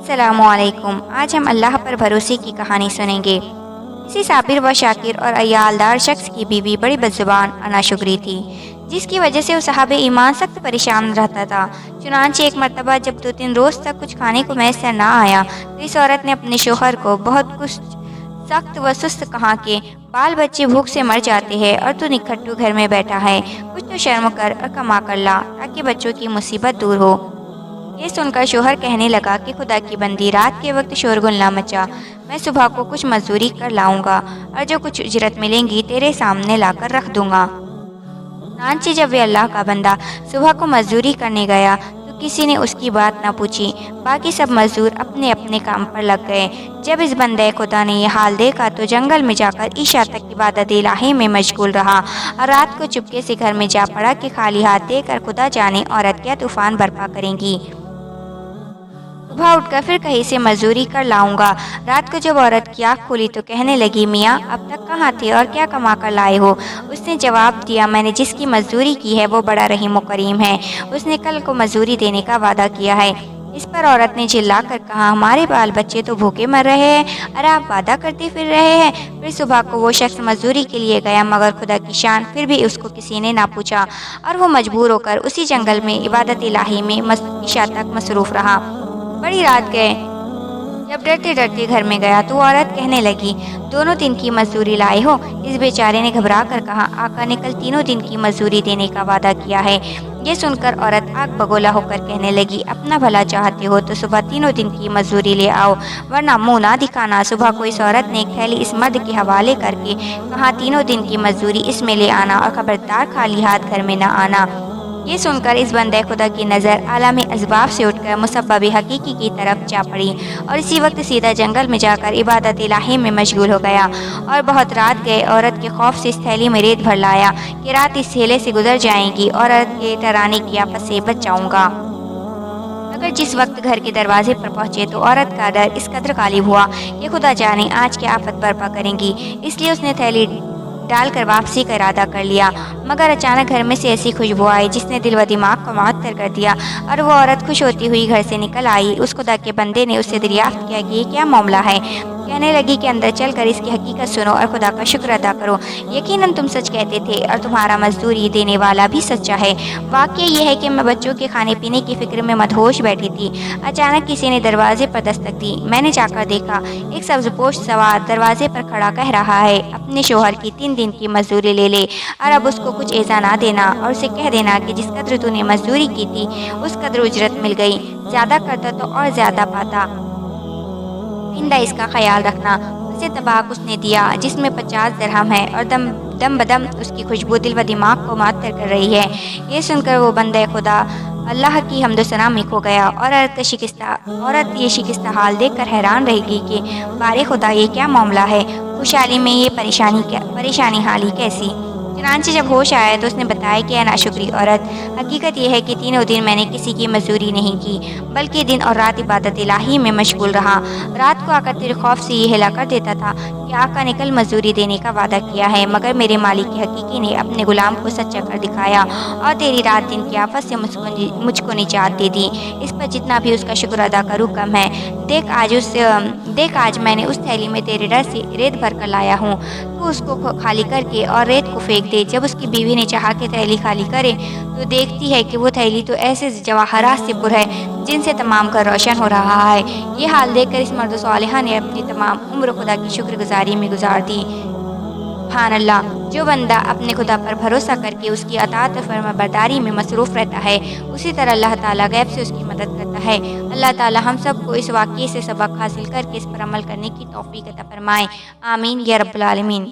अस्सलामु अलैकुम। आज हम अल्लाह पर भरोसे की कहानी सुनेंगे। किसी साबिर व शाकिर और अयालदार शख्स की बीवी बड़ी बदजुबान और नाशुक्री थी, जिसकी वजह से वो साहब ईमान सख्त परेशान रहता था। चुनांचे एक मरतबा जब 2-3 रोज़ तक कुछ खाने को मैसर ना आया तो इस औरत ने अपने शोहर को बहुत कुछ सख्त व सुस्त कहा कि बाल बच्चे भूख से मर जाते हैं और तू निखट्टू घर में बैठा है, कुछ तो शर्म कर और कमा कर ला ताकि बच्चों की मुसीबत दूर हो। ये सुनकर शोहर कहने लगा कि खुदा की बंदी, रात के वक्त शोरगुल ना मचा, मैं सुबह को कुछ मजदूरी कर लाऊंगा और जो कुछ उजरत मिलेंगी तेरे सामने लाकर रख दूंगा। चुनांचे जब वे अल्लाह का बंदा सुबह को मजदूरी करने गया तो किसी ने उसकी बात ना पूछी। बाकी सब मजदूर अपने अपने काम पर लग गए। जब इस बंदे खुदा ने यह हाल देखा तो जंगल में जाकर ईशा तक इबादत इलाही में मशगूल रहा और रात को चुपके से घर में जा पड़ा कि खाली हाथ देकर खुदा जाने औरत क्या तूफान बर्पा करेंगी। सुबह उठकर फिर कहीं से मजदूरी कर लाऊंगा। रात को जब औरत की आँख खुली तो कहने लगी, मियाँ अब तक कहाँ थे और क्या कमा कर लाए हो? उसने जवाब दिया, मैंने जिसकी मजदूरी की है वो बड़ा रहीम व करीम है, उसने कल को मजदूरी देने का वादा किया है। इस पर औरत ने चिल्ला कर कहा, हमारे बाल बच्चे तो भूखे मर रहे हैं और आप वादा करते फिर रहे हैं। फिर सुबह को वो शख्स मजदूरी के लिए गया, मगर खुदा की शान फिर भी उसको किसी ने ना पूछा और वो मजबूर होकर उसी जंगल में इबादत इलाही में ईशा तक मसरूफ़ रहा। बड़ी रात गए जब डरते डरते घर में गया तो औरत कहने लगी, दोनों दिन की मजदूरी लाए हो? इस बेचारे ने घबरा कर कहा, आका ने कल 3 दिन की मजदूरी देने का वादा किया है। ये सुनकर औरत आग बगोला होकर कहने लगी, अपना भला चाहते हो तो सुबह 3 दिन की मजदूरी ले आओ, वरना मुंह ना दिखाना। सुबह को इस औरत ने एक थैली इस मर्द के हवाले करके कहा, 3 दिन की मजदूरी इसमें ले आना और खबरदार खाली हाथ घर में न आना। ये सुनकर इस बंदे खुदा की नज़र आलम असबाब से उठकर मुसब्बब हकीकी की तरफ जा पड़ी और इसी वक्त सीधा जंगल में जाकर इबादत इलाही में मशगूल हो गया। और बहुत रात गए, औरत के खौफ से इस थैली में रेत भर लाया कि रात इस थैले से गुजर जाएंगी और औरत के डराने की आफत से बच जाऊंगा। मगर जिस वक्त घर के दरवाजे पर पहुंचे तो औरत का डर इस कदर गालिब हुआ कि खुदा जाने आज क्या आफत बर्पा करेंगी, इसलिए उसने थैली डालकर वापसी का इरादा कर लिया। मगर अचानक घर में से ऐसी खुशबू आई जिसने दिल व दिमाग को मुअत्तर कर दिया और वो औरत खुश होती हुई घर से निकल आई। उस खुदा के बंदे ने उससे दरियाफ्त किया कि ये क्या मामला है। कहने लगी कि अंदर चलकर इसकी हकीकत सुनो और खुदा का शुक्र अदा करो। यकीनन तुम सच कहते थे और तुम्हारा मजदूरी देने वाला भी सच्चा है। वाक़या यह है कि मैं बच्चों के खाने पीने की फिक्र में मदहोश बैठी थी। अचानक किसी ने दरवाजे पर दस्तक दी। मैंने जाकर देखा, एक सब्ज़पोश सवार दरवाजे पर खड़ा कह रहा है, अपने शोहर की 3 दिन की मजदूरी ले ले और अब उसको कुछ ऐसा ना देना और उसे कह देना कि जिस कदर तूने मजदूरी की थी उस कदर उजरत मिल गई, ज़्यादा करता तो और ज़्यादा पाता। आइंदा इसका ख्याल रखना। उसे तबाक उसने दिया जिसमें 50 दिरहम है और दम बदम उसकी खुशबू दिल व दिमाग को मुअत्तर कर रही है। ये सुनकर वो बंदे खुदा अल्लाह की हम्दो सना में खो गया और औरत ये शिकस्ता हाल देखकर हैरान रहेगी कि बारे खुदा ये क्या मामला है, खुशहाली में ये परेशानी हाली कैसी। चुनांचे जब होश आया तो उसने बताया कि नाशुक्री औरत, हकीकत यह है कि 3 दिन मैंने किसी की मजदूरी नहीं की बल्कि दिन और रात इबादत इलाही में मशगूल रहा। रात को आकर तेरे खौफ से ये हिला कर देता था कि आका ने कल मजदूरी देने का वादा किया है, मगर मेरे मालिक की हकीकी ने अपने गुलाम को सच्चा कर दिखाया और तेरी रात दिन की आफत से मुझको निजात दे दी। इस पर जितना भी उसका शुक्र अदा करूँ कम है। देख आज मैंने उस थैली में तेरे डर से रेत भर कर लाया हूँ, तू उसको खाली करके और रेत को फेंक दे। जब उसकी बीवी ने चाहा कि थैली खाली करे तो देखती है कि वो थैली तो ऐसे जवाहरात से पुर है जिनसे तमाम घर रोशन हो रहा है। ये हाल देखकर इस मर्द सालिहा ने अपनी तमाम उम्र खुदा की शुक्रगुजारी में गुजार दी। सुभान अल्लाह, जो बंदा अपने खुदा पर भरोसा करके उसकी अताअत और फरमाबरदारी में मसरूफ़ रहता है उसी तरह अल्लाह ताला गैब से उसकी मदद करता है। अल्लाह ताला हम सबको इस वाक़ये से सबक हासिल करके इस पर अमल करने की तौफ़ीक़ अता फ़रमाए। आमीन या रब्बुल आलमीन।